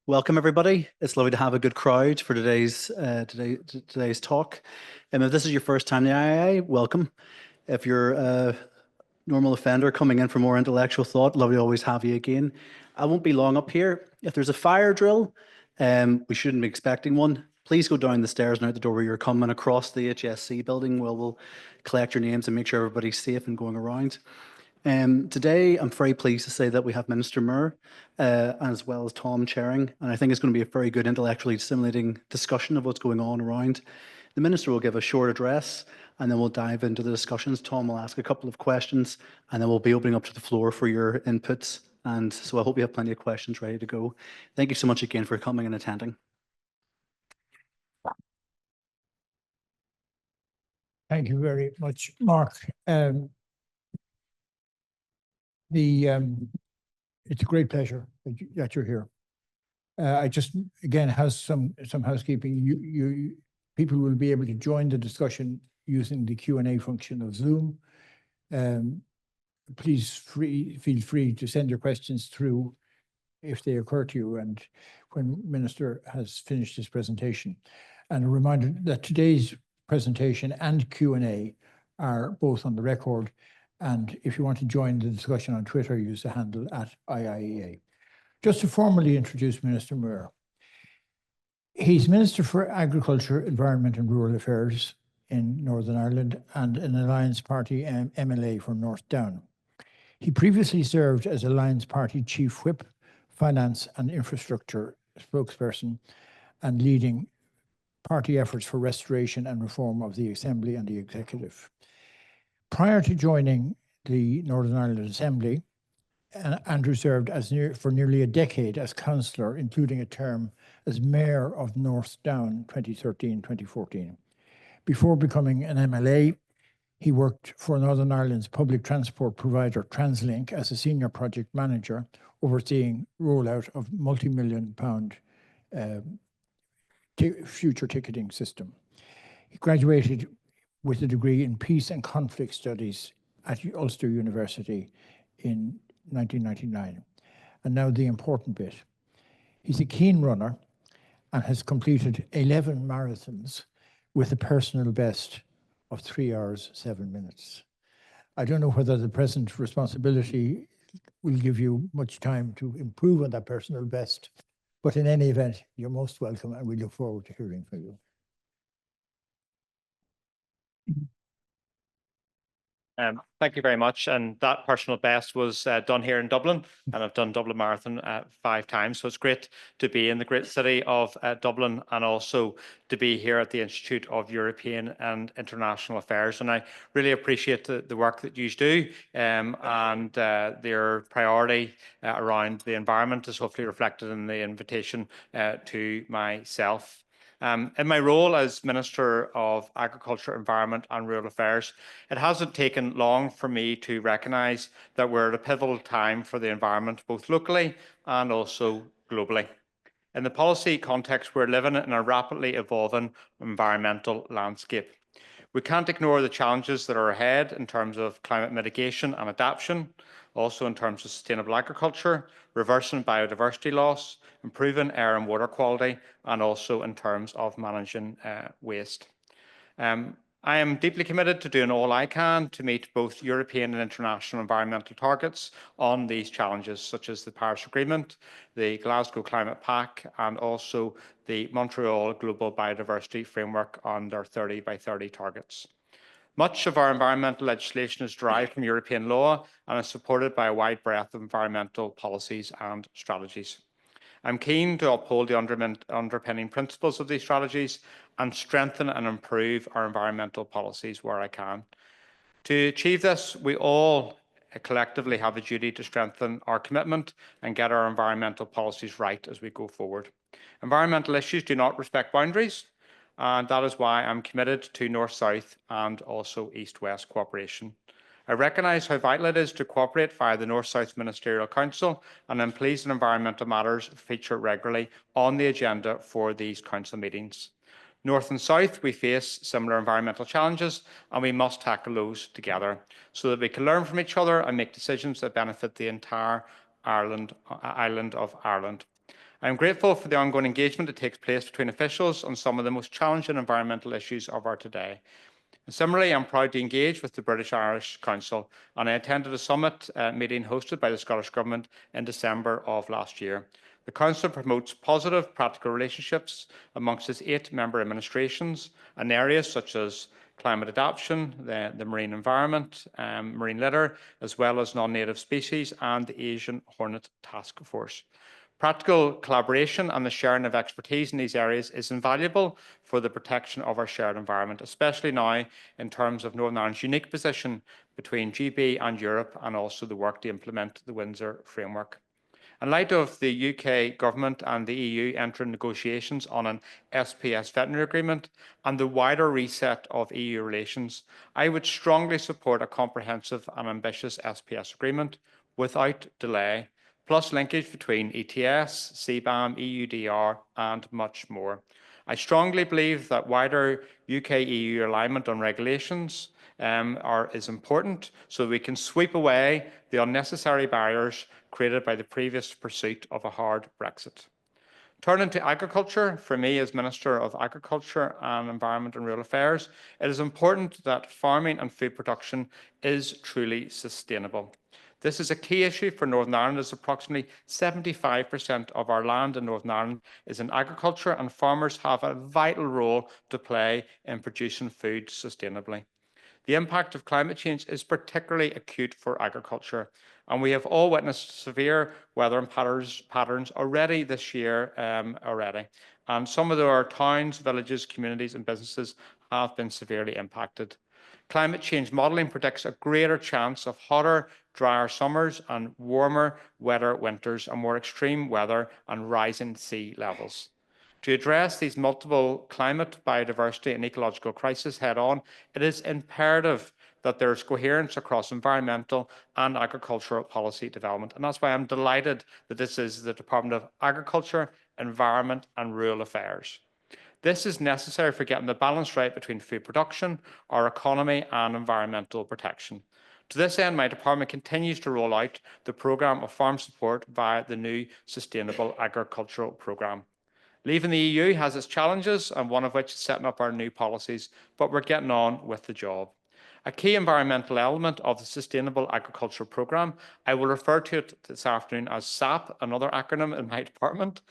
Welcome everybody. It's lovely to have a good crowd for today's talk. If this is your first time in the IIEA, welcome. If you're a normal offender coming in for more intellectual thought, lovely to always have you again. I won't be long up here. If there's a fire drill, we shouldn't be expecting one. Please go down the stairs and out the door where you're coming across the HSC building. We'll collect your names and make sure everybody's safe and going around. Today, I'm very pleased to say that we have Minister Muir as well as Tom chairing, and I think it's going to be a very good intellectually stimulating discussion of what's going on around. The Minister will give a short address and then we'll dive into the discussions. Tom will ask a couple of questions and then we'll be opening up to the floor for your inputs. And so I hope you have plenty of questions ready to go. Thank you so much again for coming and attending. Thank you very much, Mark. It's a great pleasure that you're here. I just again have some housekeeping. People will be able to join the discussion using the Q&A function of Zoom. Please feel free to send your questions through if they occur to you, and when Minister has finished his presentation. And a reminder that today's presentation and Q&A are both on the record. And if you want to join the discussion on Twitter, use the handle @IIEA. Just to formally introduce Minister Muir. He's Minister for Agriculture, Environment and Rural Affairs in Northern Ireland and an Alliance Party MLA for North Down. He previously served as Alliance Party Chief Whip, Finance and Infrastructure Spokesperson, and leading party efforts for restoration and reform of the Assembly and the Executive. Prior to joining the Northern Ireland Assembly, Andrew served for nearly a decade as councillor, including a term as Mayor of North Down 2013-2014. Before becoming an MLA, he worked for Northern Ireland's public transport provider Translink as a senior project manager, overseeing rollout of multi-million-pound future ticketing system. He graduated with a degree in Peace and Conflict Studies at Ulster University in 1999. And now the important bit. He's a keen runner and has completed 11 marathons with a personal best of 3 hours, 7 minutes. I don't know whether the present responsibility will give you much time to improve on that personal best, but in any event, you're most welcome and we look forward to hearing from you. Thank you very much. And that personal best was done here in Dublin, and I've done Dublin Marathon 5 times. So it's great to be in the great city of Dublin and also to be here at the Institute of European and International Affairs. And I really appreciate the work that you do and their priority around the environment is hopefully reflected in the invitation to myself. In my role as Minister of Agriculture, Environment and Rural Affairs, it hasn't taken long for me to recognise that we're at a pivotal time for the environment, both locally and also globally. In the policy context, we're living in a rapidly evolving environmental landscape. We can't ignore the challenges that are ahead in terms of climate mitigation and adaptation, also in terms of sustainable agriculture, reversing biodiversity loss, improving air and water quality, and also in terms of managing waste. I am deeply committed to doing all I can to meet both European and international environmental targets on these challenges, such as the Paris Agreement, the Glasgow Climate Pact, and also the Montreal Global Biodiversity Framework on their 30 by 30 targets. Much of our environmental legislation is derived from European law and is supported by a wide breadth of environmental policies and strategies. I'm keen to uphold the underpinning principles of these strategies and strengthen and improve our environmental policies where I can. To achieve this, we all collectively have a duty to strengthen our commitment and get our environmental policies right as we go forward. Environmental issues do not respect boundaries, and that is why I'm committed to North-South and also East-West cooperation. I recognise how vital it is to cooperate via the North-South Ministerial Council, and I'm pleased that environmental matters feature regularly on the agenda for these council meetings. North and South, we face similar environmental challenges, and we must tackle those together so that we can learn from each other and make decisions that benefit the entire island of Ireland. I am grateful for the ongoing engagement that takes place between officials on some of the most challenging environmental issues of our today. And similarly, I'm proud to engage with the British-Irish Council, and I attended a summit meeting hosted by the Scottish Government in December of last year. The Council promotes positive, practical relationships amongst its 8 member administrations in areas such as climate adaptation, the marine environment, marine litter, as well as non-native species and the Asian Hornet Task Force. Practical collaboration and the sharing of expertise in these areas is invaluable for the protection of our shared environment, especially now in terms of Northern Ireland's unique position between GB and Europe, and also the work to implement the Windsor Framework. In light of the UK Government and the EU entering negotiations on an SPS veterinary agreement and the wider reset of EU relations, I would strongly support a comprehensive and ambitious SPS agreement without delay, plus linkage between ETS, CBAM, EUDR, and much more. I strongly believe that wider UK-EU alignment on regulations is important so we can sweep away the unnecessary barriers created by the previous pursuit of a hard Brexit. Turning to agriculture, for me as Minister of Agriculture and Environment and Rural Affairs, it is important that farming and food production is truly sustainable. This is a key issue for Northern Ireland, as approximately 75% of our land in Northern Ireland is in agriculture, and farmers have a vital role to play in producing food sustainably. The impact of climate change is particularly acute for agriculture, and we have all witnessed severe weather patterns already this year and some of our towns, villages, communities and businesses have been severely impacted. Climate change modelling predicts a greater chance of hotter, drier summers and warmer, wetter winters, and more extreme weather and rising sea levels. To address these multiple climate, biodiversity and ecological crises head-on, it is imperative that there is coherence across environmental and agricultural policy development. And that's why I'm delighted that this is the Department of Agriculture, Environment and Rural Affairs. This is necessary for getting the balance right between food production, our economy and environmental protection. To this end, my department continues to roll out the programme of farm support via the new Sustainable Agricultural Programme. Leaving the EU has its challenges, and one of which is setting up our new policies, but we're getting on with the job. A key environmental element of the Sustainable Agriculture Programme, I will refer to it this afternoon as SAP, another acronym in my department,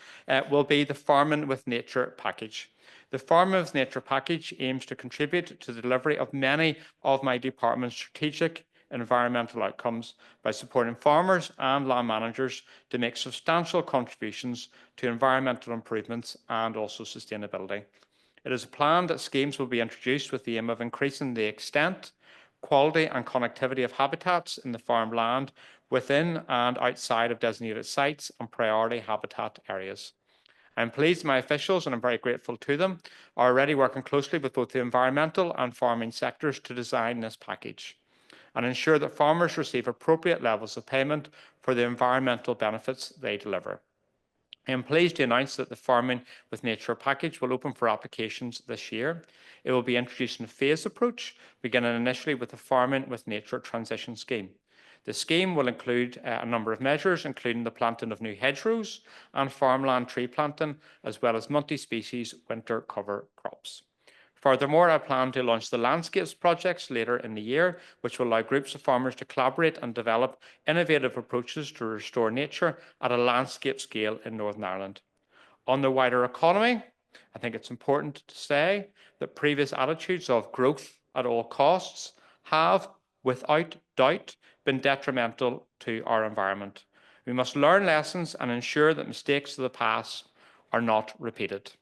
will be the Farming with Nature package. The Farming with Nature package aims to contribute to the delivery of many of my department's strategic environmental outcomes by supporting farmers and land managers to make substantial contributions to environmental improvements and also sustainability. It is a plan that schemes will be introduced with the aim of increasing the extent, quality and connectivity of habitats in the farmland within and outside of designated sites and priority habitat areas. I'm pleased my officials, and I'm very grateful to them, are already working closely with both the environmental and farming sectors to design this package and ensure that farmers receive appropriate levels of payment for the environmental benefits they deliver. I am pleased to announce that the Farming with Nature package will open for applications this year. It will be introduced in a phased approach, beginning initially with the Farming with Nature Transition Scheme. The scheme will include a number of measures, including the planting of new hedgerows and farmland tree planting, as well as multi-species winter cover crops. Furthermore, I plan to launch the Landscapes projects later in the year, which will allow groups of farmers to collaborate and develop innovative approaches to restore nature at a landscape scale in Northern Ireland. On the wider economy, I think it's important to say that previous attitudes of growth at all costs have, without doubt, been detrimental to our environment. We must learn lessons and ensure that mistakes of the past are not repeated.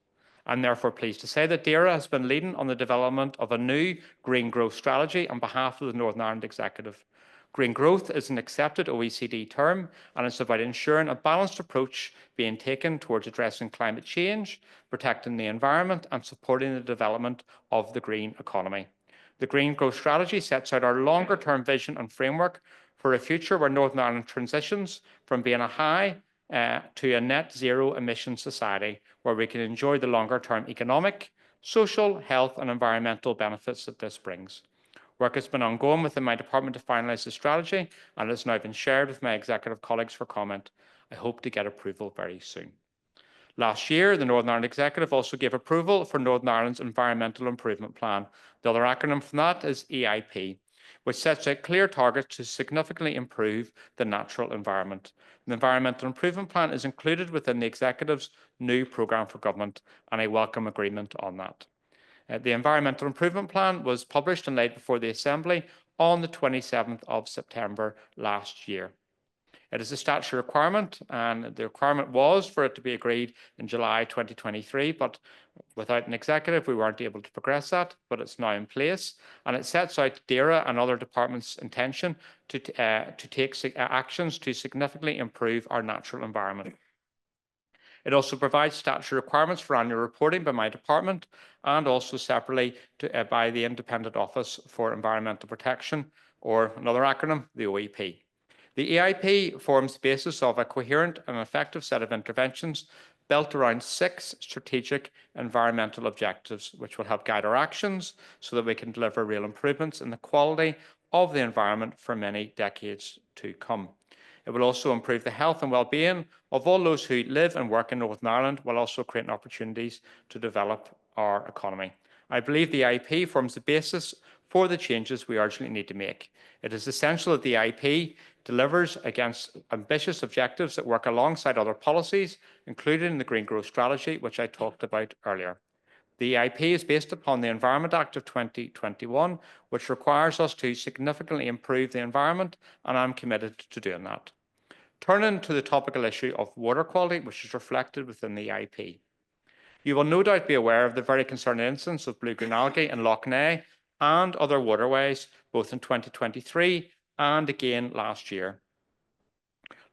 I'm therefore pleased to say that DAERA has been leading on the development of a new green growth strategy on behalf of the Northern Ireland Executive. Green growth is an accepted OECD term, and it's about ensuring a balanced approach being taken towards addressing climate change, protecting the environment and supporting the development of the green economy. The Green Growth Strategy sets out our longer-term vision and framework for a future where Northern Ireland transitions from being a high to a net zero emission society, where we can enjoy the longer-term economic, social, health and environmental benefits that this brings. Work has been ongoing within my department to finalise the strategy, and it has now been shared with my executive colleagues for comment. I hope to get approval very soon. Last year, the Northern Ireland Executive also gave approval for Northern Ireland's Environmental Improvement Plan. The other acronym from that is EIP, which sets out clear targets to significantly improve the natural environment. The Environmental Improvement Plan is included within the Executive's new programme for government, and I welcome agreement on that. The Environmental Improvement Plan was published and laid before the Assembly on the 27th of September last year. It is a statutory requirement, and the requirement was for it to be agreed in July 2023, but without an executive, we weren't able to progress that, but it's now in place, and it sets out DAERA and other departments' intention to take actions to significantly improve our natural environment. It also provides statutory requirements for annual reporting by my department and also separately by the Independent Office for Environmental Protection, or another acronym, the OEP. The EIP forms the basis of a coherent and effective set of interventions built around 6 strategic environmental objectives, which will help guide our actions so that we can deliver real improvements in the quality of the environment for many decades to come. It will also improve the health and well-being of all those who live and work in Northern Ireland, while also creating opportunities to develop our economy. I believe the EIP forms the basis for the changes we urgently need to make. It is essential that the EIP delivers against ambitious objectives that work alongside other policies, including the Green Growth Strategy, which I talked about earlier. The EIP is based upon the Environment Act of 2021, which requires us to significantly improve the environment, and I'm committed to doing that. Turning to the topical issue of water quality, which is reflected within the EIP. You will no doubt be aware of the very concerning incidents of blue-green algae in Lough Neagh and other waterways, both in 2023 and again last year.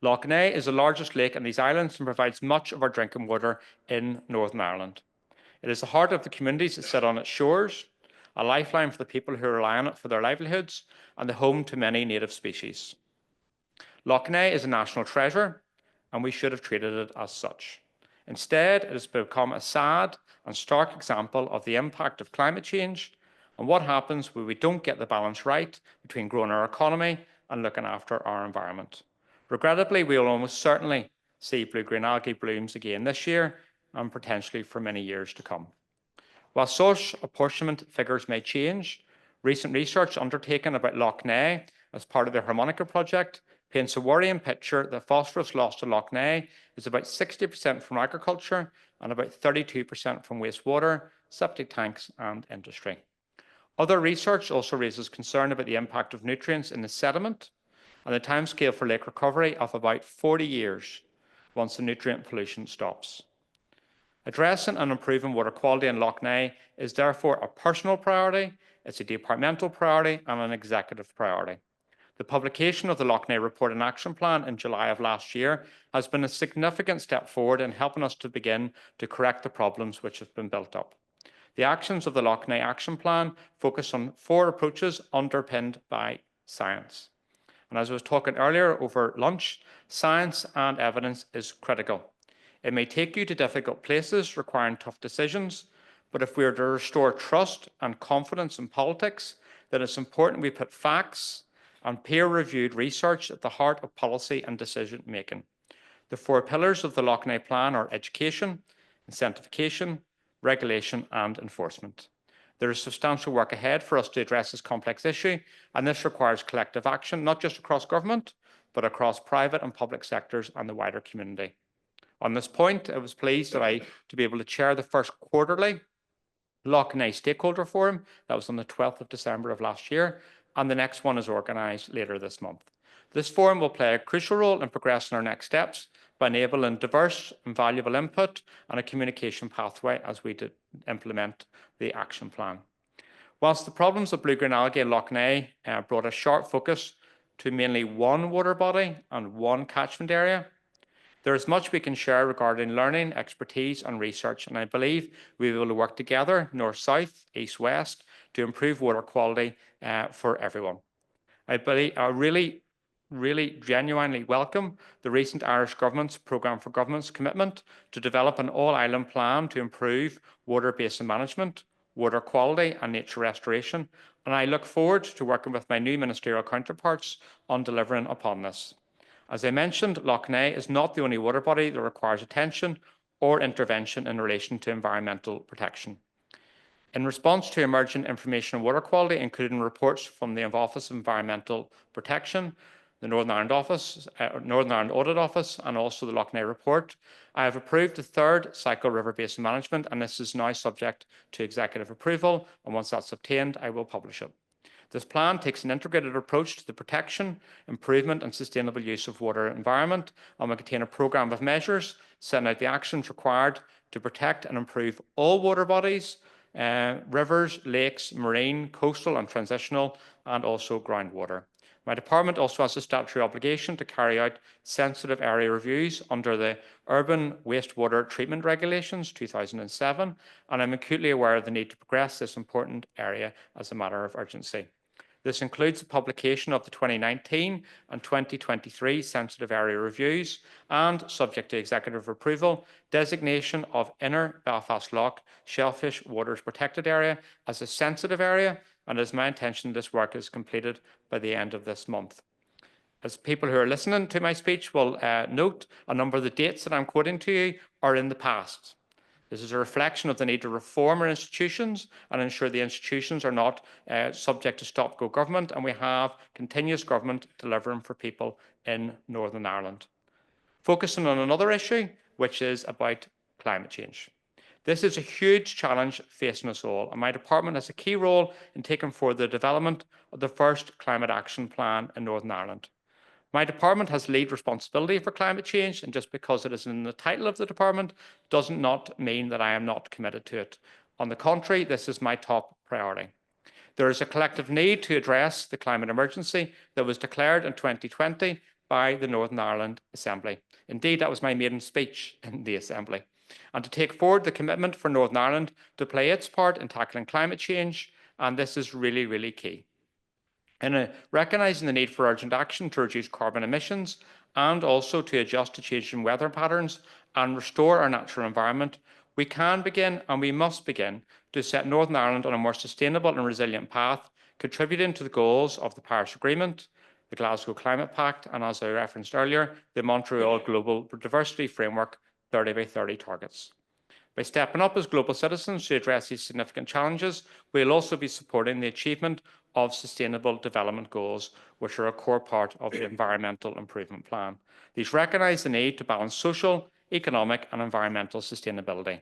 Lough Neagh is the largest lake in these islands and provides much of our drinking water in Northern Ireland. It is the heart of the communities that sit on its shores, a lifeline for the people who rely on it for their livelihoods, and the home to many native species. Lough Neagh is a national treasure, and we should have treated it as such. Instead, it has become a sad and stark example of the impact of climate change and what happens when we don't get the balance right between growing our economy and looking after our environment. Regrettably, we will almost certainly see blue-green algae blooms again this year and potentially for many years to come. While source apportionment figures may change, recent research undertaken about Lough Neagh as part of the Harmonica project paints a worrying picture that phosphorus lost to Lough Neagh is about 60% from agriculture and about 32% from wastewater, septic tanks and industry. Other research also raises concern about the impact of nutrients in the sediment and the timescale for lake recovery of about 40 years once the nutrient pollution stops. Addressing and improving water quality in Lough Neagh is therefore a personal priority, it's a departmental priority and an executive priority. The publication of the Lough Neagh Report and Action Plan in July of last year has been a significant step forward in helping us to begin to correct the problems which have been built up. The actions of the Lough Neagh Action Plan focus on 4 approaches underpinned by science. And as I was talking earlier over lunch, science and evidence is critical. It may take you to difficult places requiring tough decisions, but if we are to restore trust and confidence in politics, then it's important we put facts and peer-reviewed research at the heart of policy and decision making. The 4 pillars of the Lough Neagh Plan are education, incentivication, regulation and enforcement. There is substantial work ahead for us to address this complex issue, and this requires collective action, not just across government, but across private and public sectors and the wider community. On this point, I was pleased to be able to chair the first quarterly Lough Neagh Stakeholder Forum. That was on the 12th of December of last year, and the next one is organised later this month. This forum will play a crucial role in progressing our next steps by enabling diverse and valuable input and a communication pathway as we implement the action plan. Whilst the problems of blue-green algae in Lough Neagh brought a sharp focus to mainly one water body and one catchment area, there is much we can share regarding learning, expertise and research, and I believe we will work together, north-south, east-west, to improve water quality for everyone. I really genuinely welcome the recent Irish Government's Programme for Government's commitment to develop an all-island plan to improve water basin management, water quality and nature restoration, and I look forward to working with my new ministerial counterparts on delivering upon this. As I mentioned, Lough Neagh is not the only water body that requires attention or intervention in relation to environmental protection. In response to emerging information on water quality, including reports from the Office of Environmental Protection, the Northern Ireland Audit Office, and also the Loughnane Report, I have approved the third cycle river basin management, and this is now subject to executive approval. And once that's obtained, I will publish it. This plan takes an integrated approach to the protection, improvement, and sustainable use of water environment, and will contain a programme of measures setting out the actions required to protect and improve all water bodies, rivers, lakes, marine, coastal and transitional, and also groundwater. My department also has a statutory obligation to carry out sensitive area reviews under the Urban Wastewater Treatment Regulations 2007, and I'm acutely aware of the need to progress this important area as a matter of urgency. This includes the publication of the 2019 and 2023 sensitive area reviews and, subject to executive approval, designation of Inner Belfast Lough Shellfish Waters Protected Area as a sensitive area, and it is my intention this work is completed by the end of this month. As people who are listening to my speech will note, a number of the dates that I'm quoting to you are in the past. This is a reflection of the need to reform our institutions and ensure the institutions are not subject to stop-go government, and we have continuous government delivering for people in Northern Ireland. Focusing on another issue, which is about climate change. This is a huge challenge facing us all, and my department has a key role in taking forward the development of the first climate action plan in Northern Ireland. My department has lead responsibility for climate change, and just because it is in the title of the department does not mean that I am not committed to it. On the contrary, this is my top priority. There is a collective need to address the climate emergency that was declared in 2020 by the Northern Ireland Assembly. Indeed, that was my maiden speech in the Assembly. And to take forward the commitment for Northern Ireland to play its part in tackling climate change, and this is really, really key. In recognising the need for urgent action to reduce carbon emissions and also to adjust to changing weather patterns and restore our natural environment, we can begin and we must begin to set Northern Ireland on a more sustainable and resilient path, contributing to the goals of the Paris Agreement, the Glasgow Climate Pact, and as I referenced earlier, the Montreal Global Diversity Framework 30 by 30 targets. By stepping up as global citizens to address these significant challenges, we will also be supporting the achievement of Sustainable Development Goals, which are a core part of the Environmental Improvement Plan. These recognise the need to balance social, economic and environmental sustainability.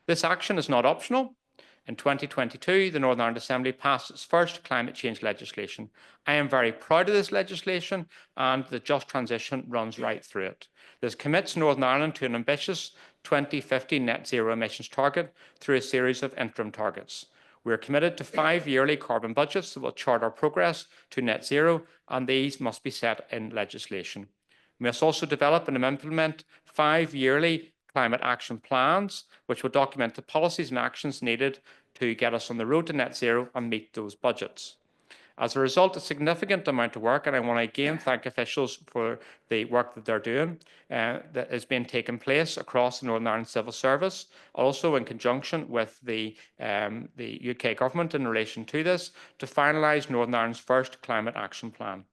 This action is not optional. In 2022, the Northern Ireland Assembly passed its first climate change legislation. I am very proud of this legislation, and the Just Transition runs right through it. This commits Northern Ireland to an ambitious 2050 net zero emissions target through a series of interim targets. We are committed to 5 yearly carbon budgets that will chart our progress to net zero, and these must be set in legislation. We must also develop and implement 5 yearly climate action plans, which will document the policies and actions needed to get us on the road to net zero and meet those budgets. As a result, a significant amount of work, and I want to again thank officials for the work that they're doing, that has been taking place across the Northern Ireland Civil Service, also in conjunction with the UK government in relation to this, to finalise Northern Ireland's first climate action plan.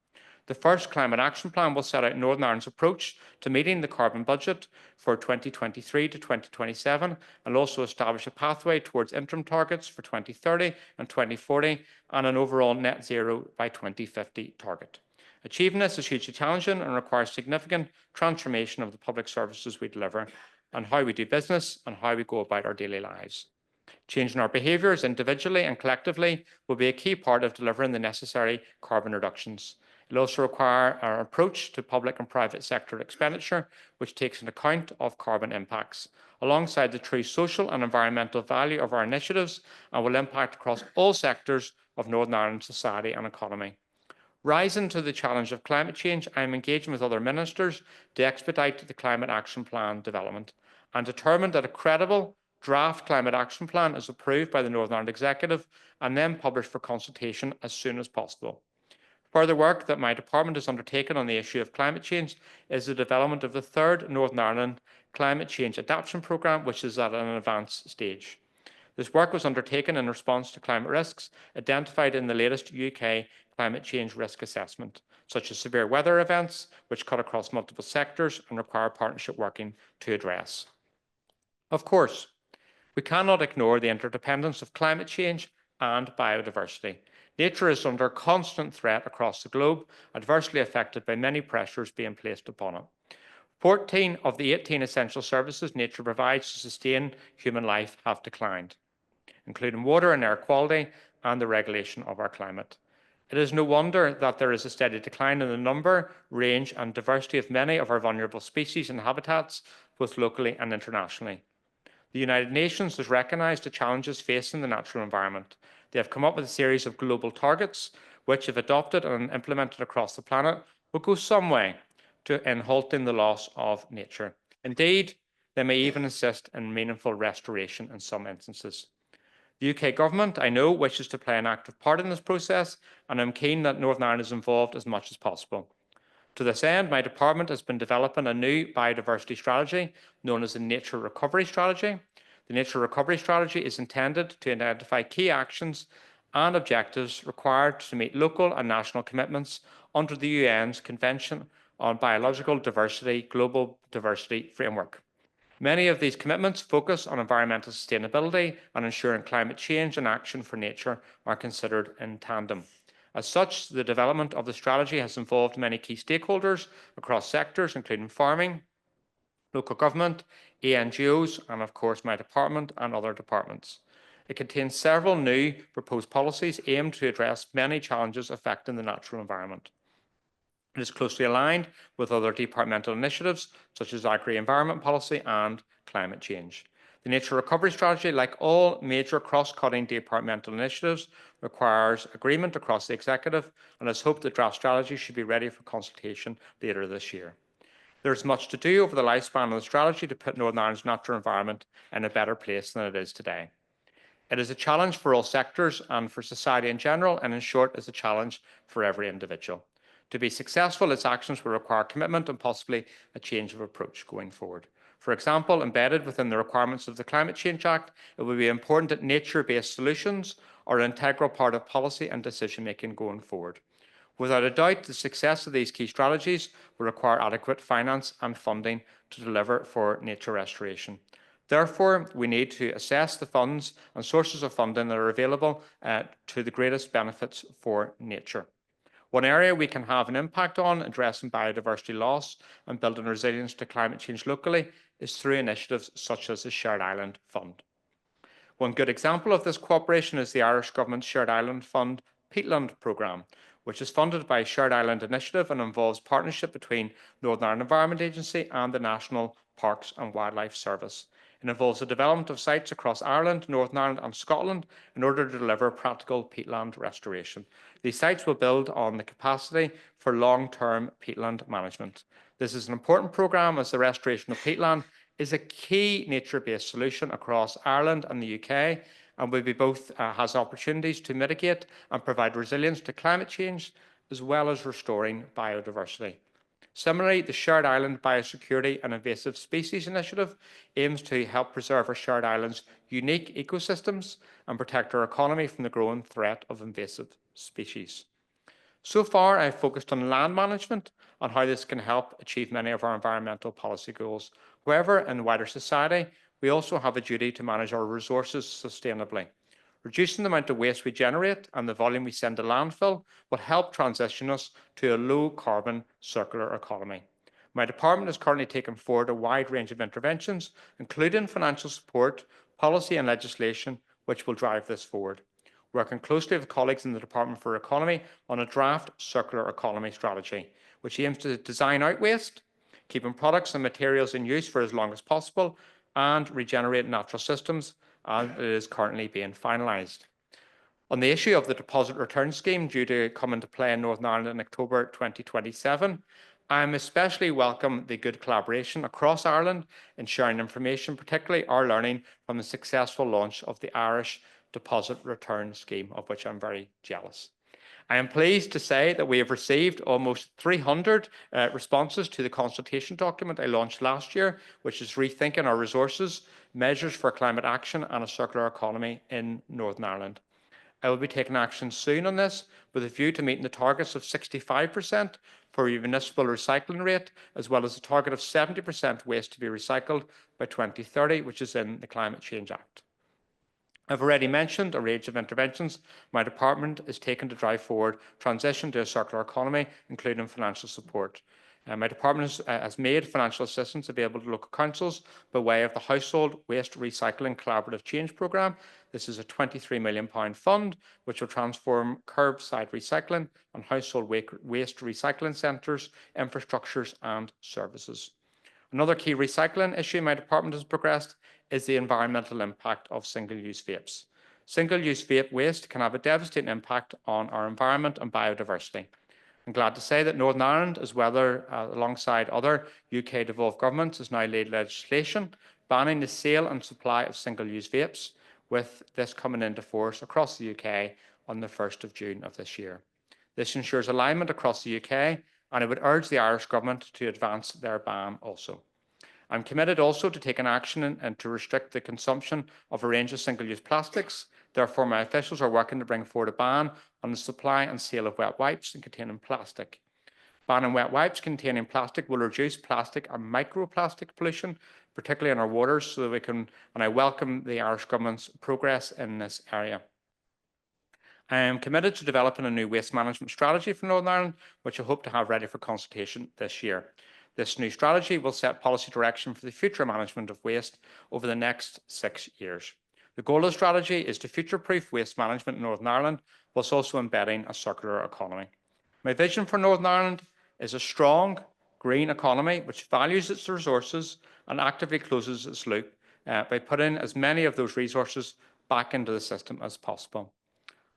The first climate action plan will set out Northern Ireland's approach to meeting the carbon budget for 2023 to 2027 and also establish a pathway towards interim targets for 2030 and 2040 and an overall net zero by 2050 target. Achieving this is hugely challenging and requires significant transformation of the public services we deliver and how we do business and how we go about our daily lives. Changing our behaviours individually and collectively will be a key part of delivering the necessary carbon reductions. It will also require our approach to public and private sector expenditure, which takes into account of carbon impacts, alongside the true social and environmental value of our initiatives, and will impact across all sectors of Northern Ireland society and economy. Rising to the challenge of climate change, I am engaging with other ministers to expedite the climate action plan development and determined that a credible draft climate action plan is approved by the Northern Ireland Executive and then published for consultation as soon as possible. Further work that my department has undertaken on the issue of climate change is the development of the third Northern Ireland Climate Change Adaptation Programme, which is at an advanced stage. This work was undertaken in response to climate risks identified in the latest UK climate change risk assessment, such as severe weather events, which cut across multiple sectors and require partnership working to address. Of course, we cannot ignore the interdependence of climate change and biodiversity. Nature is under constant threat across the globe, adversely affected by many pressures being placed upon it. 14 of the 18 essential services nature provides to sustain human life have declined, including water and air quality and the regulation of our climate. It is no wonder that there is a steady decline in the number, range and diversity of many of our vulnerable species and habitats, both locally and internationally. The United Nations has recognised the challenges facing the natural environment. They have come up with a series of global targets, which, if adopted and implemented across the planet, will go some way in halting the loss of nature. Indeed, they may even assist in meaningful restoration in some instances. The UK Government, I know, wishes to play an active part in this process, and I'm keen that Northern Ireland is involved as much as possible. To this end, my department has been developing a new biodiversity strategy known as the Nature Recovery Strategy. The Nature Recovery Strategy is intended to identify key actions and objectives required to meet local and national commitments under the UN's Convention on Biological Diversity Global Diversity Framework. Many of these commitments focus on environmental sustainability and ensuring climate change and action for nature are considered in tandem. As such, the development of the strategy has involved many key stakeholders across sectors, including farming, local government, NGOs, and of course my department and other departments. It contains several new proposed policies aimed to address many challenges affecting the natural environment. It is closely aligned with other departmental initiatives such as agri-environment policy and climate change. The Nature Recovery Strategy, like all major cross-cutting departmental initiatives, requires agreement across the executive, and it's hoped the draft strategy should be ready for consultation later this year. There is much to do over the lifespan of the strategy to put Northern Ireland's natural environment in a better place than it is today. It is a challenge for all sectors and for society in general, and in short, is a challenge for every individual. To be successful, its actions will require commitment and possibly a change of approach going forward. For example, embedded within the requirements of the Climate Change Act, it will be important that nature-based solutions are an integral part of policy and decision-making going forward. Without a doubt, the success of these key strategies will require adequate finance and funding to deliver for nature restoration. Therefore, we need to assess the funds and sources of funding that are available to the greatest benefits for nature. One area we can have an impact on addressing biodiversity loss and building resilience to climate change locally is through initiatives such as the Shared Island Fund. One good example of this cooperation is the Irish Government's Shared Island Fund Peatland programme, which is funded by Shared Island Initiative and involves partnership between Northern Ireland Environment Agency and the National Parks and Wildlife Service. It involves the development of sites across Ireland, Northern Ireland and Scotland in order to deliver practical peatland restoration. These sites will build on the capacity for long-term peatland management. This is an important programme as the restoration of peatland is a key nature-based solution across Ireland and the UK, and will be both has opportunities to mitigate and provide resilience to climate change as well as restoring biodiversity. Similarly, the Shared Island Biosecurity and Invasive Species Initiative aims to help preserve our shared islands' unique ecosystems and protect our economy from the growing threat of invasive species. So far, I've focused on land management and how this can help achieve many of our environmental policy goals. However, in wider society, we also have a duty to manage our resources sustainably. Reducing the amount of waste we generate and the volume we send to landfill will help transition us to a low-carbon circular economy. My department is currently taking forward a wide range of interventions, including financial support, policy and legislation, which will drive this forward. Working closely with colleagues in the Department for Economy on a draft circular economy strategy, which aims to design out waste, keeping products and materials in use for as long as possible, and regenerate natural systems, and it is currently being finalised. On the issue of the deposit return scheme due to come into play in Northern Ireland in October 2027, I especially welcome the good collaboration across Ireland in sharing information, particularly our learning from the successful launch of the Irish deposit return scheme, of which I'm very jealous. I am pleased to say that we have received almost 300 responses to the consultation document I launched last year, which is rethinking our resources, measures for climate action and a circular economy in Northern Ireland. I will be taking action soon on this with a view to meeting the targets of 65% for municipal recycling rate, as well as a target of 70% waste to be recycled by 2030, which is in the Climate Change Act. I've already mentioned a range of interventions my department is taking to drive forward transition to a circular economy, including financial support. My department has made financial assistance available to local councils by way of the Household Waste Recycling Collaborative Change Programme. This is a £23 million fund which will transform curbside recycling and household waste recycling centres, infrastructures and services. Another key recycling issue my department has progressed is the environmental impact of single-use vapes. Single-use vape waste can have a devastating impact on our environment and biodiversity. I'm glad to say that Northern Ireland, as well alongside other UK devolved governments, has now laid legislation banning the sale and supply of single-use vapes, with this coming into force across the UK on the 1st of June of this year. This ensures alignment across the UK, and I would urge the Irish government to advance their ban also. I'm committed also to taking action and to restrict the consumption of a range of single-use plastics. Therefore, my officials are working to bring forward a ban on the supply and sale of wet wipes containing plastic. Banning wet wipes containing plastic will reduce plastic and microplastic pollution, particularly in our waters, so that we can, and I welcome the Irish government's progress in this area. I am committed to developing a new waste management strategy for Northern Ireland, which I hope to have ready for consultation this year. This new strategy will set policy direction for the future management of waste over the next 6 years. The goal of the strategy is to future-proof waste management in Northern Ireland, whilst also embedding a circular economy. My vision for Northern Ireland is a strong green economy which values its resources and actively closes its loop by putting as many of those resources back into the system as possible.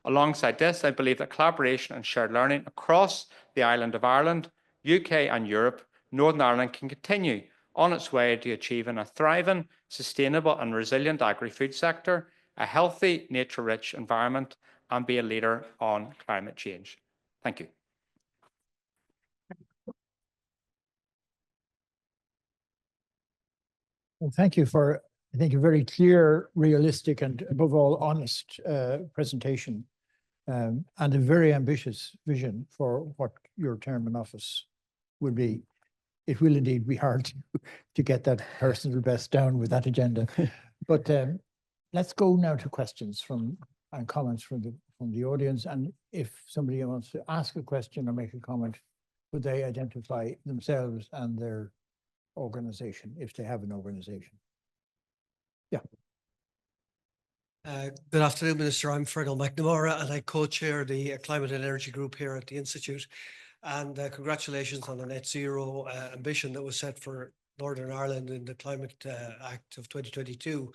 Alongside this, I believe that collaboration and shared learning across the island of Ireland, UK and Europe, Northern Ireland can continue on its way to achieving a thriving, sustainable and resilient agri-food sector, a healthy, nature-rich environment, and be a leader on climate change. Thank you. Well, thank you for, I think, a very clear, realistic, and above all, honest presentation, and a very ambitious vision for what your term in office will be. It will indeed be hard to get that personal best down with that agenda. But let's go now to questions and comments from the audience. And if somebody wants to ask a question or make a comment, would they identify themselves and their organization, if they have an organization? Yeah. Good afternoon, Minister. I'm Fergal McNamara, and I co-chair the Climate and Energy Group here at the Institute. And congratulations on the net zero ambition that was set for Northern Ireland in the Climate Act of 2022.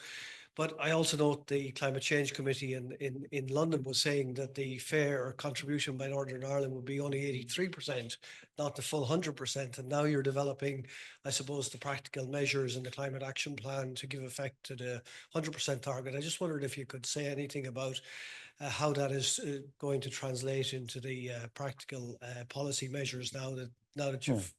But I also note the Climate Change Committee in London was saying that the fair contribution by Northern Ireland would be only 83%, not the full 100%. And now you're developing, I suppose, the practical measures in the Climate Action Plan to give effect to the 100% target. I just wondered if you could say anything about how that is going to translate into the practical policy measures now that you've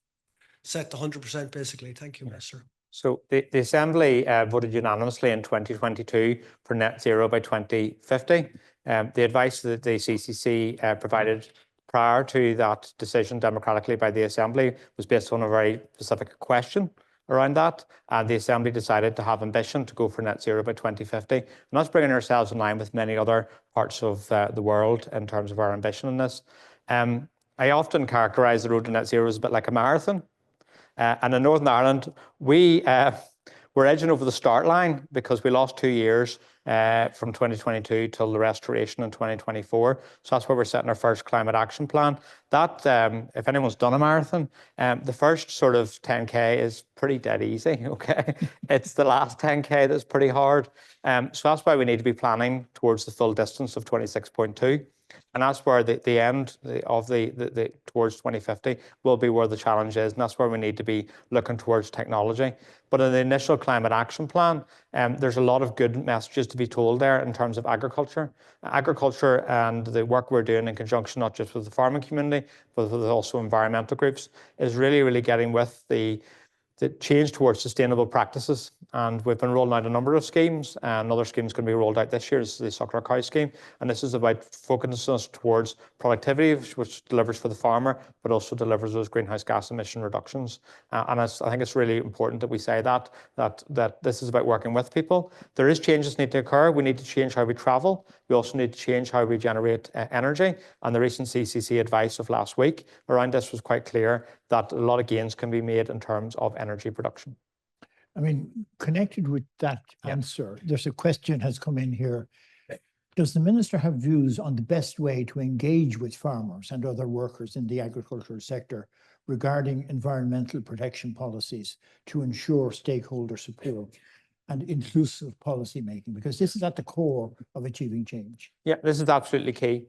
set the 100% basically. Thank you, Minister. So the Assembly voted unanimously in 2022 for net zero by 2050. The advice that the CCC provided prior to that decision democratically by the Assembly was based on a very specific question around that, and the Assembly decided to have ambition to go for net zero by 2050, and that's bringing ourselves in line with many other parts of the world in terms of our ambition in this. I often characterise the road to net zero as a bit like a marathon, and in Northern Ireland we're edging over the start line because we lost 2 years from 2022 till the restoration in 2024. So that's where we're setting our first climate action plan. That, if anyone's done a marathon, the first sort of 10K is pretty dead easy, okay? It's the last 10K that's pretty hard. So that's why we need to be planning towards the full distance of 26.2. And that's where the end of the towards 2050 will be where the challenge is. And that's where we need to be looking towards technology. But in the initial climate action plan, there's a lot of good messages to be told there in terms of agriculture. Agriculture and the work we're doing in conjunction, not just with the farming community, but with also environmental groups, is really, really getting with the the change towards sustainable practices. And we've been rolling out a number of schemes. Another scheme is going to be rolled out this year, is the Suckler Cow scheme. And this is about focusing us towards productivity, which delivers for the farmer, but also delivers those greenhouse gas emission reductions. And I think it's really important that we say that this is about working with people. There is changes need to occur. We need to change how we travel. We also need to change how we generate energy. And the recent CCC advice of last week around this was quite clear that a lot of gains can be made in terms of energy production. I mean, connected with that answer, there's a question has come in here. Does the minister have views on the best way to engage with farmers and other workers in the agricultural sector regarding environmental protection policies to ensure stakeholder support and inclusive policy making? Because this is at the core of achieving change. Yeah, this is absolutely key.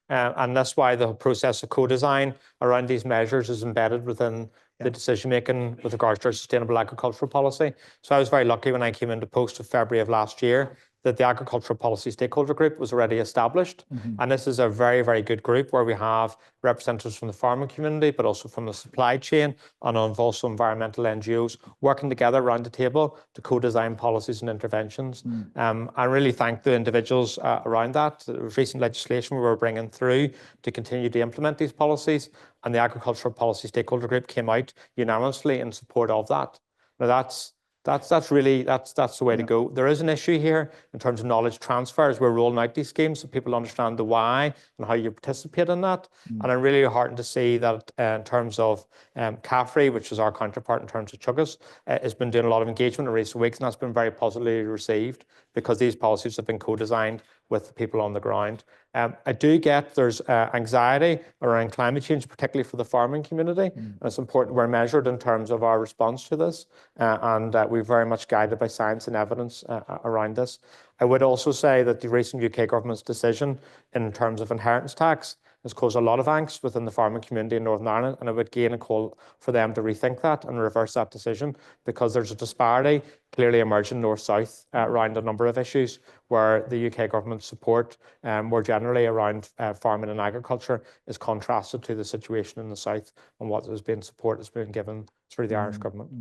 And that's why the process of co-design around these measures is embedded within the decision-making with regards to our sustainable agricultural policy. So I was very lucky when I came into post of February of last year that the Agricultural Policy Stakeholder Group was already established. And this is a very, very good group where we have representatives from the farming community, but also from the supply chain and also environmental NGOs working together around the table to co-design policies and interventions. I really thank the individuals around that. There was recent legislation we were bringing through to continue to implement these policies, and the Agricultural Policy Stakeholder Group came out unanimously in support of that. Now that's the way to go. There is an issue here in terms of knowledge transfer as we're rolling out these schemes so people understand the why and how you participate in that. And I'm really heartened to see that in terms of CAFRE, which is our counterpart in terms of Chugas, has been doing a lot of engagement in recent weeks, and that's been very positively received because these policies have been co-designed with the people on the ground. I do get there's anxiety around climate change, particularly for the farming community. And it's important we're measured in terms of our response to this. And we're very much guided by science and evidence around this. I would also say that the recent UK government's decision in terms of inheritance tax has caused a lot of angst within the farming community in Northern Ireland, and I would again call for them to rethink that and reverse that decision because there's a disparity clearly emerging north-south around a number of issues where the UK government's support more generally around farming and agriculture is contrasted to the situation in the south and what support has been given through the Irish government.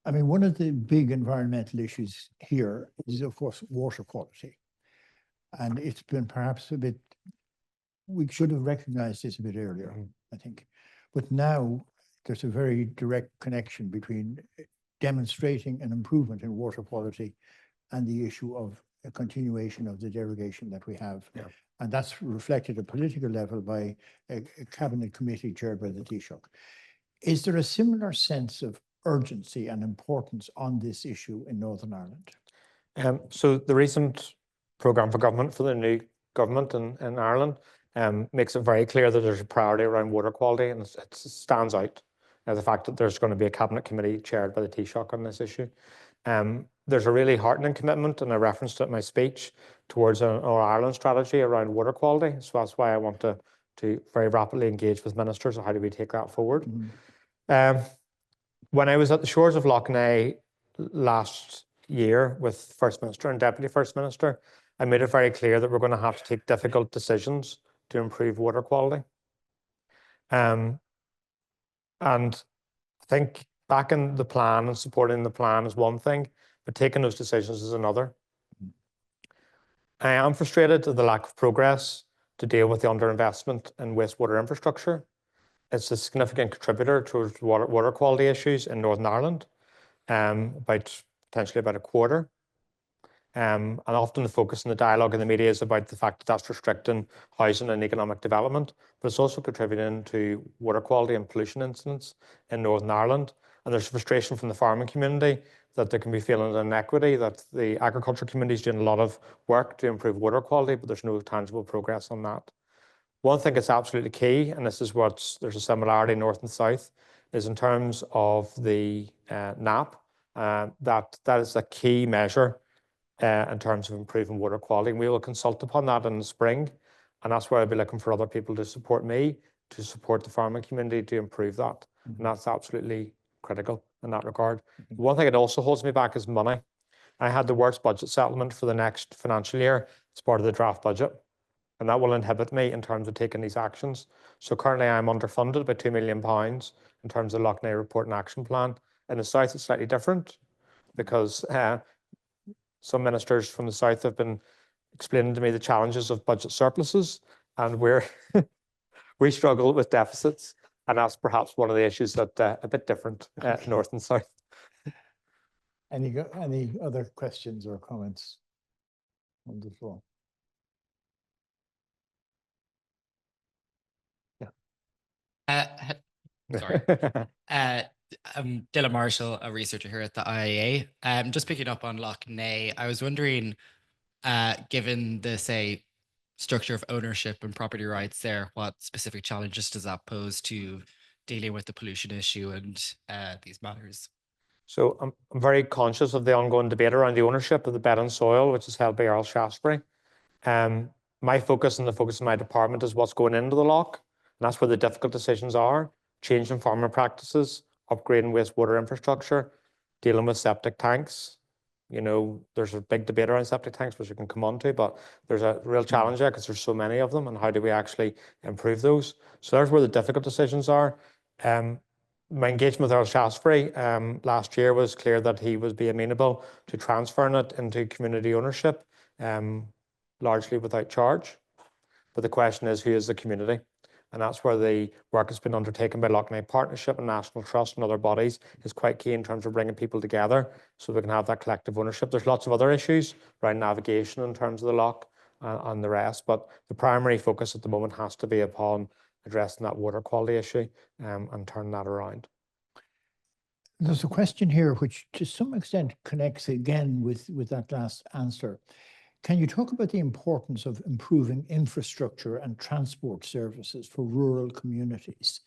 I mean, one of the big environmental issues here is, of course, water quality. And it's been perhaps a bit, we should have recognized this a bit earlier, I think. But now there's a very direct connection between demonstrating an improvement in water quality and the issue of a continuation of the derogation that we have. And that's reflected at a political level by a cabinet committee chaired by the Taoiseach. Is there a similar sense of urgency and importance on this issue in Northern Ireland? So the recent programme for government for the new government in Ireland makes it very clear that there's a priority around water quality, and it stands out. The fact that there's going to be a cabinet committee chaired by the Taoiseach on this issue. There's a really heartening commitment, and I referenced it in my speech, towards our Ireland strategy around water quality. So that's why I want to very rapidly engage with ministers on how do we take that forward. When I was at the shores of Lough Neagh last year with First Minister and Deputy First Minister, I made it very clear that we're going to have to take difficult decisions to improve water quality. And I think backing the plan and supporting the plan is one thing, but taking those decisions is another. I am frustrated at the lack of progress to deal with the underinvestment in wastewater infrastructure. It's a significant contributor towards water quality issues in Northern Ireland, potentially about a quarter. And often the focus in the dialogue in the media is about the fact that that's restricting housing and economic development, but it's also contributing to water quality and pollution incidents in Northern Ireland. And there's frustration from the farming community that there can be feeling of inequity, that the agriculture community is doing a lot of work to improve water quality, but there's no tangible progress on that. One thing that's absolutely key, and this is there's a similarity north and south, is in terms of the NAP, that is a key measure in terms of improving water quality. And we will consult upon that in the spring, and that's where I'll be looking for other people to support me, to support the farming community to improve that. And that's absolutely critical in that regard. One thing that also holds me back is money. I had the worst budget settlement for the next financial year as part of the draft budget, and that will inhibit me in terms of taking these actions. So currently I'm underfunded by £2 million in terms of Lough Neagh Report and Action Plan, In the south, it's slightly different because some ministers from the south have been explaining to me the challenges of budget surpluses, and we struggle with deficits, and that's perhaps one of the issues that a bit different north and south. Any other questions or comments on the floor? Sorry. I'm Dylan Marshall, a researcher here at the IIEA. Just picking up on Lough Neagh, I was wondering, given the, say, structure of ownership and property rights there, what specific challenges does that pose to dealing with the pollution issue and these matters? So I'm very conscious of the ongoing debate around the ownership of the bed and soil, which is held by Earl Shaftesbury. My focus and the focus of my department is what's going into the loch, and that's where the difficult decisions are: changing farming practices, upgrading wastewater infrastructure, dealing with septic tanks. You know, there's a big debate around septic tanks, which we can come on to, but there's a real challenge there because there's so many of them, and how do we actually improve those? So there's where the difficult decisions are. My engagement with Earl Shaftesbury last year was clear that he would be amenable to transferring it into community ownership, largely without charge. But the question is, who is the community? And that's where the work has been undertaken by Lough Neagh Partnership and National Trust and other bodies is quite key in terms of bringing people together so we can have that collective ownership. There's lots of other issues around navigation in terms of the loch and the rest, but the primary focus at the moment has to be upon addressing that water quality issue and turning that around. There's a question here which to some extent connects again with that last answer. Can you talk about the importance of improving infrastructure and transport services for rural communities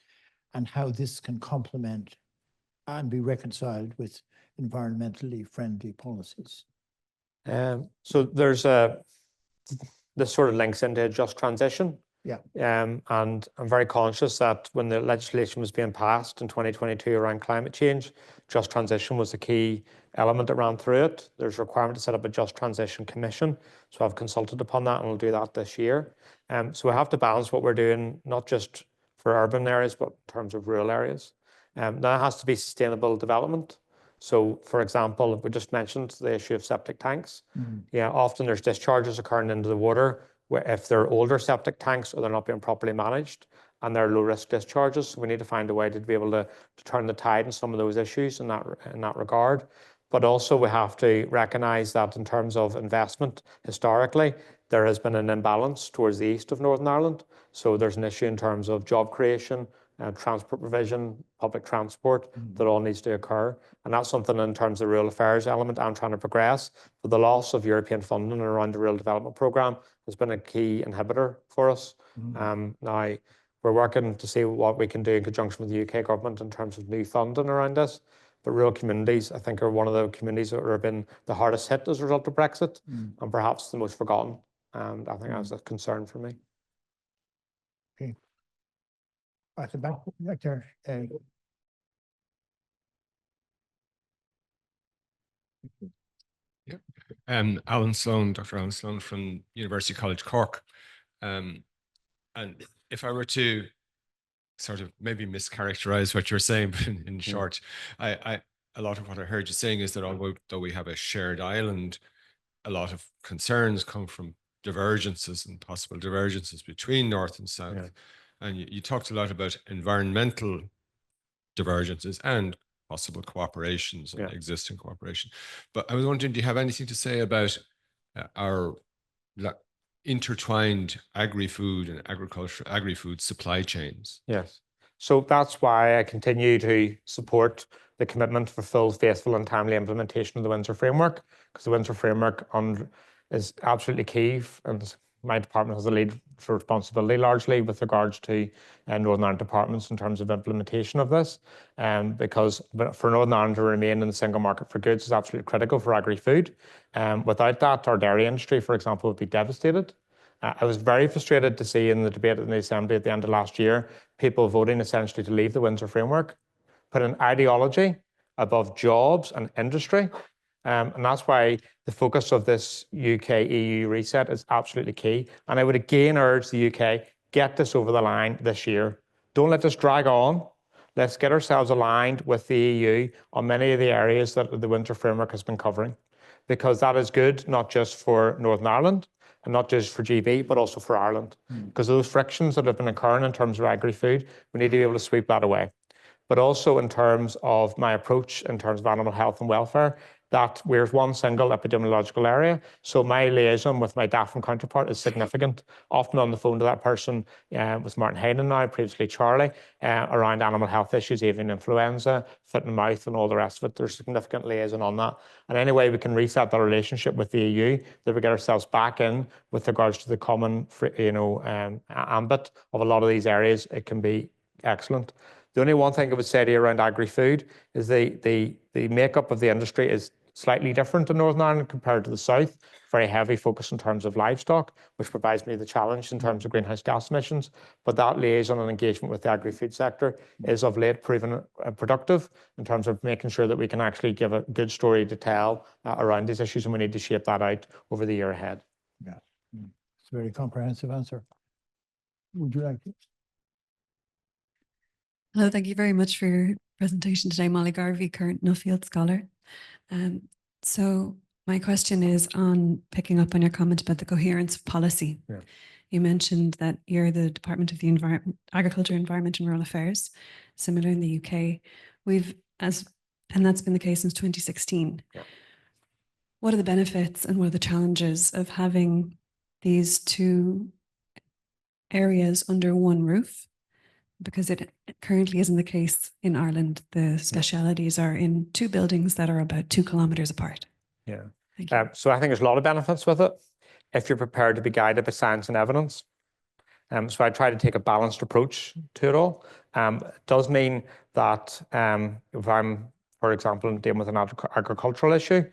and how this can complement and be reconciled with environmentally friendly policies? So there's this sort of links into a just transition. Yeah. And I'm very conscious that when the legislation was being passed in 2022 around climate change, just transition was the key element that ran through it. There's a requirement to set up a just transition commission. So I've consulted upon that and we'll do that this year. So we have to balance what we're doing, not just for urban areas, but in terms of rural areas. That has to be sustainable development. So, for example, we just mentioned the issue of septic tanks. Yeah, often there's discharges occurring into the water where if they're older septic tanks or they're not being properly managed and they're low risk discharges. So we need to find a way to be able to turn the tide in some of those issues in that regard. But also we have to recognise that in terms of investment, historically, there has been an imbalance towards the east of Northern Ireland. So there's an issue in terms of job creation, transport provision, public transport, that all needs to occur. And that's something in terms of the rural affairs element I'm trying to progress. But the loss of European funding around the Rural Development Programme has been a key inhibitor for us. Now, we're working to see what we can do in conjunction with the UK government in terms of new funding around this. But rural communities, I think, are one of the communities that have been the hardest hit as a result of Brexit and perhaps the most forgotten. And I think that's a concern for me. Okay. At the back, right there. Alan Sloan, Dr. Alan Sloan from University College Cork. And if I were to sort of maybe mischaracterize what you're saying, but in short, a lot of what I heard you saying is that although we have a shared island, a lot of concerns come from divergences and possible divergences between North and South. Yeah. And you talked a lot about environmental divergences and possible cooperations and existing cooperation. But I was wondering, do you have anything to say about our intertwined agri-food and agri-food supply chains? Yes. So that's why I continue to support the commitment for full, faithful and timely implementation of the Windsor Framework, because the Windsor Framework is absolutely key, and my department has the lead for responsibility largely with regards to Northern Ireland departments in terms of implementation of this, because for Northern Ireland to remain in the single market for goods is absolutely critical for agri-food. Without that, our dairy industry, for example, would be devastated. I was very frustrated to see in the debate in the Assembly at the end of last year, people voting essentially to leave the Windsor Framework, put an ideology above jobs and industry. And that's why the focus of this UK-EU reset is absolutely key. And I would again urge the UK, get this over the line this year. Don't let this drag on. let's get ourselves aligned with the EU on many of the areas that the Winter Framework has been covering, because that is good, not just for Northern Ireland and not just for GB, but also for Ireland. Because those frictions that have been occurring in terms of agri-food, we need to be able to sweep that away. But also in terms of my approach in terms of animal health and welfare, that we're one single epidemiological area. So my liaison with my DAFM counterpart is significant. Often on the phone to that person with Martin Hayden now, previously Charlie, around animal health issues, even influenza, foot and mouth and all the rest of it. There's significant liaison on that. And anyway, we can reset that relationship with the EU, that we get ourselves back in with regards to the common ambit of a lot of these areas. It can be excellent. The only one thing I would say to you around agri-food is the makeup of the industry is slightly different in Northern Ireland compared to the South. Very heavy focus in terms of livestock, which provides me the challenge in terms of greenhouse gas emissions. But that liaison and engagement with the agri-food sector is of late proven productive in terms of making sure that we can actually give a good story to tell around these issues, and we need to shape that out over the year ahead. Yeah, it's a very comprehensive answer. Would you like to? Hello, thank you very much for your presentation today, Molly Garvey, current Nuffield Scholar. So my question is on picking up on your comment about the coherence of policy. Yeah. You mentioned that you're the Department of the Agriculture, Environment and Rural Affairs, similar in the UK. And that's been the case since 2016. Yeah. What are the benefits and what are the challenges of having these two areas under one roof? Because it currently isn't the case in Ireland. The specialities are in two buildings that are about 2 kilometres apart. Yeah. Thank you. So I think there's a lot of benefits with it if you're prepared to be guided by science and evidence. So I try to take a balanced approach to it all. It does mean that if I'm, for example, dealing with an agricultural issue,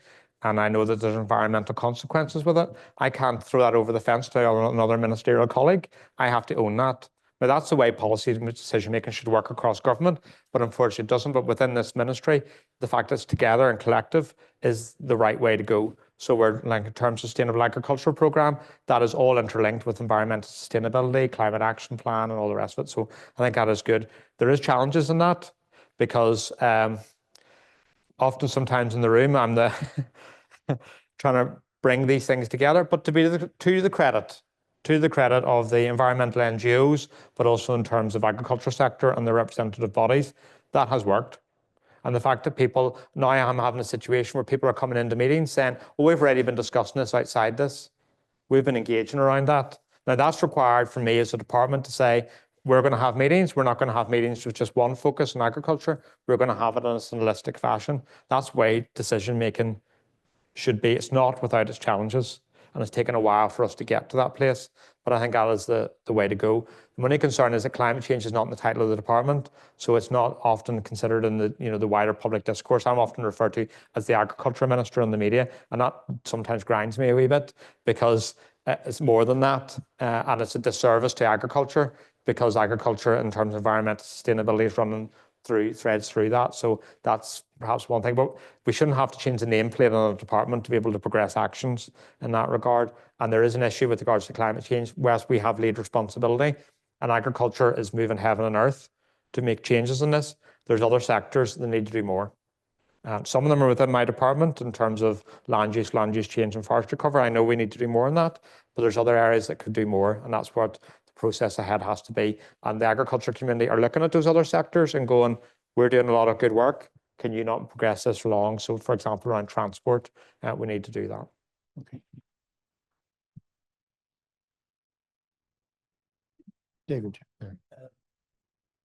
and I know that there's environmental consequences with it, I can't throw that over the fence to another ministerial colleague. I have to own that. Now, that's the way policy decision-making should work across government, but unfortunately it doesn't. But within this ministry, the fact that it's together and collective is the right way to go. So we're like in terms of sustainable agricultural programme, that is all interlinked with environmental sustainability, climate action plan and all the rest of it. So I think that is good. There is challenges in that because often sometimes in the room, I'm the trying to bring these things together, but to the credit of the environmental NGOs, but also in terms of agriculture sector and the representative bodies, that has worked. And the fact that people, now I'm having a situation where people are coming into meetings saying, well, we've already been discussing this outside this. We've been engaging around that. Now that's required for me as a department to say, we're going to have meetings. We're not going to have meetings with just one focus on agriculture. We're going to have it in a holistic fashion. That's the way decision-making should be. It's not without its challenges. And it's taken a while for us to get to that place. But I think that is the way to go. The only concern is that climate change is not in the title of the department. So it's not often considered in the wider public discourse. I'm often referred to as the agriculture minister in the media. And that sometimes grinds me a wee bit because it's more than that. And it's a disservice to agriculture because agriculture in terms of environmental sustainability is running threads through that. So that's perhaps one thing, but we shouldn't have to change the nameplate on a department to be able to progress actions in that regard. And there is an issue with regards to climate change. Whereas we have lead responsibility and agriculture is moving heaven and earth to make changes in this. There's other sectors that need to do more. Some of them are within my department in terms of land use change and forestry cover. I know we need to do more in that, but there's other areas that could do more. And that's what process ahead has to be. And the agriculture community are looking at those other sectors and going, we're doing a lot of good work. Can you not progress this along? So for example, around transport, we need to do that. Okay. David.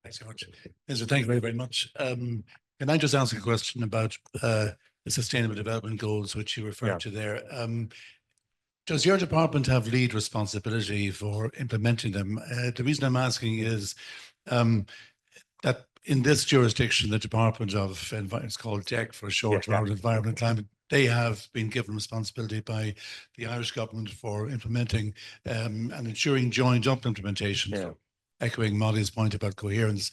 Thanks so much. Thank you very, very much. Can I just ask a question about the Sustainable Development Goals, which you referred to there? Does your department have lead responsibility for implementing them? The reason I'm asking is that in this jurisdiction, the Department of it's called DEC for short, Environment and Climate, they have been given responsibility by the Irish government for implementing and ensuring joined up implementation. Echoing Molly's point about coherence.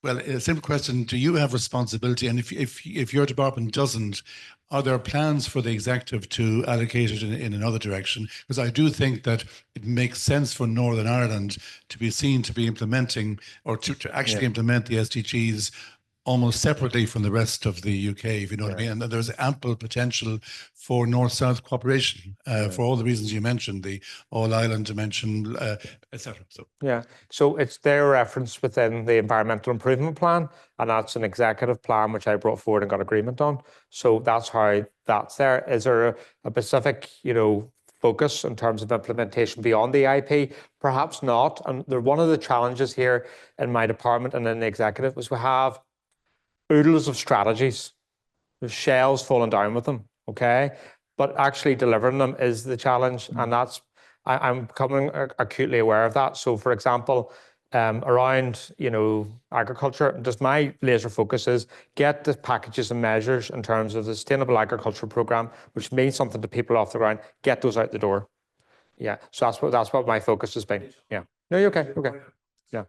Well, a simple question: do you have responsibility? And if your department doesn't, are there plans for the executive to allocate it in another direction? Because I do think that it makes sense for Northern Ireland to be seen to be implementing, or to actually implement the SDGs almost separately from the rest of the UK, if you know what I mean. And there's ample potential for North-South cooperation for all the reasons you mentioned, the all-island dimension, etc. So yeah, so it's their reference within the environmental improvement plan, and that's an executive plan which I brought forward and got agreement on. So that's how that's there. Is there a specific, focus in terms of implementation beyond the IP? Perhaps not. And one of the challenges here in my department and in the executive is we have oodles of strategies. There's shells falling down with them, okay? But actually delivering them is the challenge, and I'm becoming acutely aware of that. So, for example, around agriculture, just my laser focus is get the packages and measures in terms of the Sustainable Agriculture Programme, which means something to people off the ground. Get those out the door. Yeah, so that's what my focus has been. Yeah. No, you're okay. Okay. Yeah.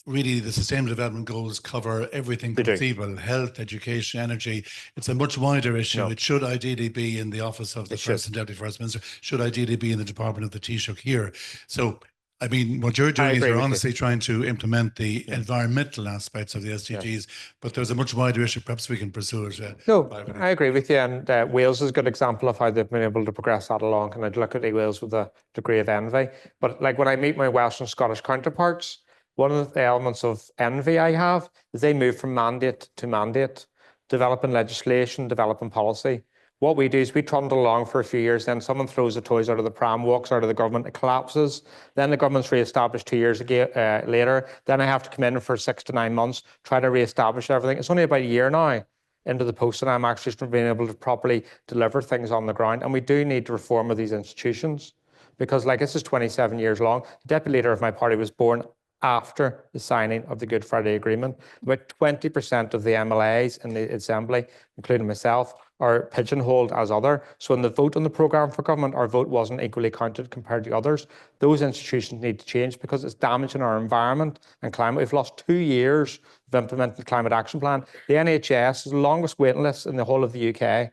Really, the Sustainable Development Goals cover everything conceivable: health, education, energy. It's a much wider issue. It should ideally be in the office of the First and Deputy First Minister, should ideally be in the Department of the Taoiseach here. So, I mean, what you're doing is you're honestly trying to implement the environmental aspects of the SDGs, but there's a much wider issue. Perhaps we can pursue it. No, I agree with you. And Wales is a good example of how they've been able to progress that along. And I'd look at Wales with a degree of envy. But like when I meet my Welsh and Scottish counterparts, one of the elements of envy I have is they move from mandate to mandate, developing legislation, developing policy. What we do is we trundle along for a few years, then someone throws the toys out of the pram, walks out of the government, it collapses. Then the government's re-established 2 years later. Then I have to come in for 6 to 9 months, try to re-establish everything. It's only about a year now into the post and I'm actually being able to properly deliver things on the ground. And we do need to reform of these institutions because this is 27 years long. The deputy leader of my party was born after the signing of the Good Friday Agreement. About 20% of the MLAs in the Assembly, including myself, are pigeonholed as other. So in the vote on the programme for government, our vote wasn't equally counted compared to others. Those institutions need to change because it's damaging our environment and climate. We've lost 2 years of implementing the Climate Action Plan. The NHS is the longest waiting list in the whole of the UK.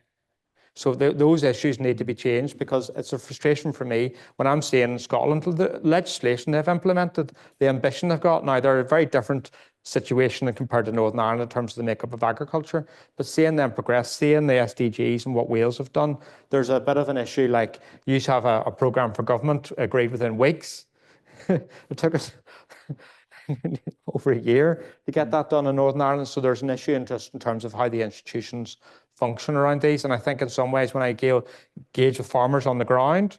So those issues need to be changed because it's a frustration for me when I'm seeing in Scotland the legislation they've implemented, the ambition they've got. Now, they're a very different situation compared to Northern Ireland in terms of the makeup of agriculture, but seeing them progress, seeing the SDGs and what Wales have done, there's a bit of an issue like you have a programme for government agreed within weeks. It took us over a year to get that done in Northern Ireland. So there's an issue in terms of how the institutions function around these. And I think in some ways when I gauge with farmers on the ground,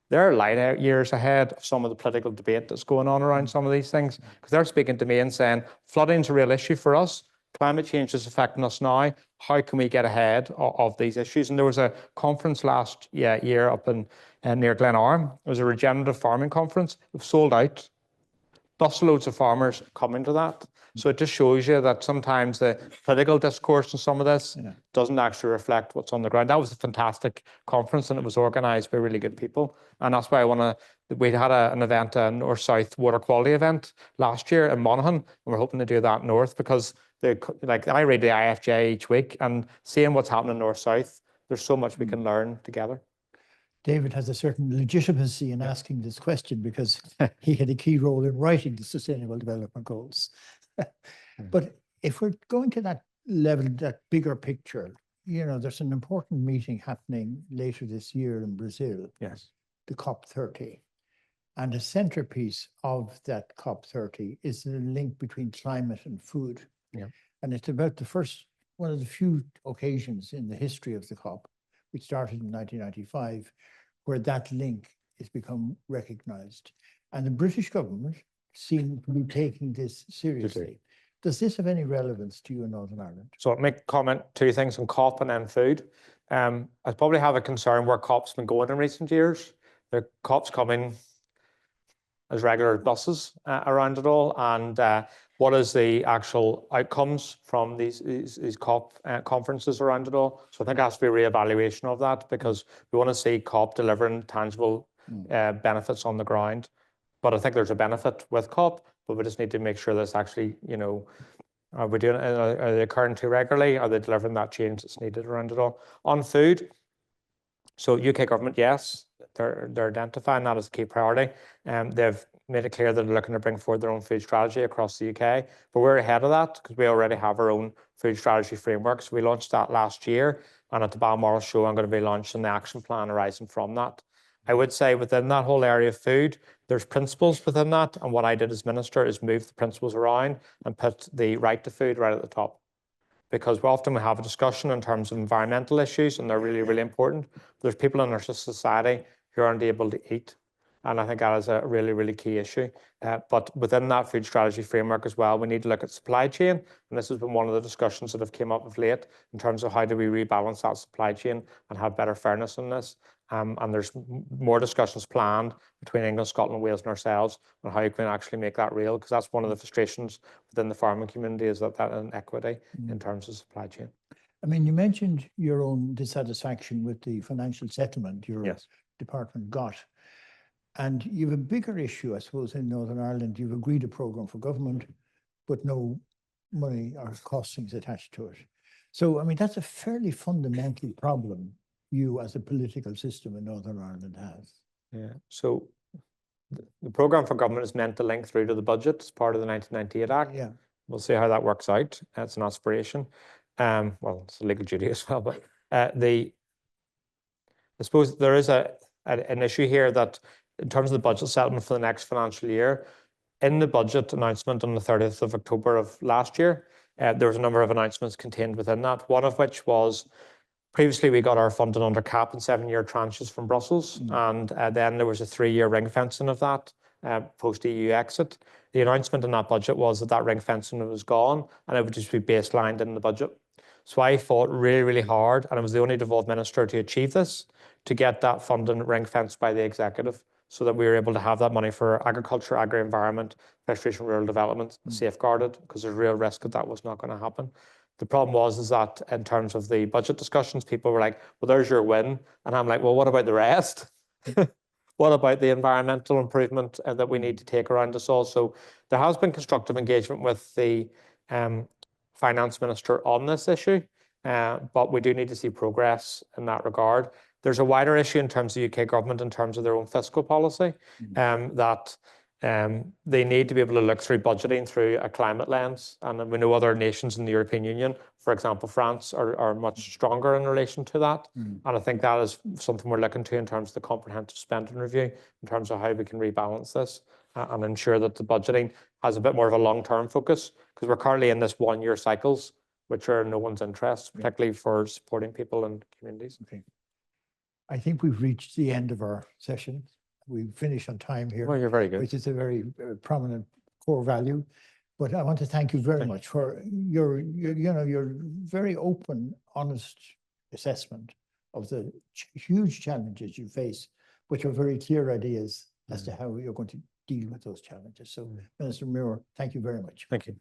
they're light years ahead of some of the political debate that's going on around some of these things because they're speaking to me and saying, flooding's a real issue for us. Climate change is affecting us now. How can we get ahead of these issues? And there was a conference last year up in near Glenarm. It was a regenerative farming conference. It was sold out. Busloads of farmers coming to that. So it just shows you that sometimes the political discourse in some of this doesn't actually reflect what's on the ground. That was a fantastic conference and it was organised by really good people. And that's why we had an event, a North-South water quality event last year in Monaghan, and we're hoping to do that north because I read the IFJ each week and seeing what's happening north-south, there's so much we can learn together. David has a certain legitimacy in asking this question because he had a key role in writing the Sustainable Development Goals. But if we're going to that level, that bigger picture, there's an important meeting happening later this year in Brazil. Yes. The COP30. And a centerpiece of that COP30 is the link between climate and food. Yeah. And it's about one of the few occasions in the history of the COP, which started in 1995, where that link has become recognized. And the British government seem to be taking this seriously. Does this have any relevance to you in Northern Ireland? So I'll make comment 2 things on COP and then food. I probably have a concern where COP's been going in recent years. The COP's coming as regular buses around it all. And what is the actual outcomes from these COP conferences around it all? So I think there has to be a reevaluation of that because we want to see COP delivering tangible benefits on the ground. But I think there's a benefit with COP, but we just need to make sure that's actually, you know, are we doing, are they occurring too regularly? Are they delivering that change that's needed around it all? On food, so UK government, yes, they're identifying that as a key priority. They've made it clear that they're looking to bring forward their own food strategy across the UK, but we're ahead of that because we already have our own food strategy framework. So we launched that last year, and at the Balmoral show, I'm going to be launching the action plan arising from that. I would say within that whole area of food, there's principles within that. And what I did as minister is move the principles around and put the right to food right at the top. Because often we have a discussion in terms of environmental issues, and they're really, really important. There's people in our society who aren't able to eat. And I think that is a really, really key issue. But within that food strategy framework as well, we need to look at supply chain. And this has been one of the discussions that have come up of late in terms of how do we rebalance that supply chain and have better fairness in this. And there's more discussions planned between England, Scotland, Wales and ourselves on how you can actually make that real, because that's one of the frustrations within the farming community, is that inequity in terms of supply chain. I mean, you mentioned your own dissatisfaction with the financial settlement your department got. And you have a bigger issue, I suppose, in Northern Ireland. You've agreed a programme for government, but no money or costings attached to it. So, I mean, that's a fairly fundamental problem you as a political system in Northern Ireland has. Yeah, so the programme for government is meant to link through to the budget as part of the 1998 Act. Yeah. We'll see how that works out. It's an aspiration. Well, it's a legal duty as well, but I suppose there is an issue here that in terms of the budget settlement for the next financial year, in the budget announcement on the 30th of October of last year, there was a number of announcements contained within that, one of which was previously we got our funding under cap in 7-year tranches from Brussels, and then there was a 3-year ring fencing of that post-EU exit. The announcement in that budget was that ring fencing was gone and it would just be baselined in the budget. So I fought really, really hard, and I was the only devolved minister to achieve this, to get that funding ring fenced by the executive, so that we were able to have that money for agriculture, agri-environment, fisheries and rural development safeguarded, because there's real risk that that was not going to happen. The problem was that in terms of the budget discussions, people were like, well, there's your win. And I'm like, well, what about the rest? What about the environmental improvement that we need to take around us all? So there has been constructive engagement with the finance minister on this issue, but we do need to see progress in that regard. There's a wider issue in terms of UK government, in terms of their own fiscal policy, that they need to be able to look through budgeting through a climate lens. And we know other nations in the European Union, for example, France, are much stronger in relation to that. And I think that is something we're looking to in terms of the comprehensive spending review, in terms of how we can rebalance this and ensure that the budgeting has a bit more of a long-term focus, because we're currently in this 1-year cycles, which are in no one's interest, particularly for supporting people and communities. Okay. I think we've reached the end of our session. We finished on time here. Well, you're very good. Which is a very prominent core value. But I want to thank you very much for your very open, honest assessment of the huge challenges you face, but your very clear ideas as to how you're going to deal with those challenges. So, Minister Muir, thank you very much. Thank you.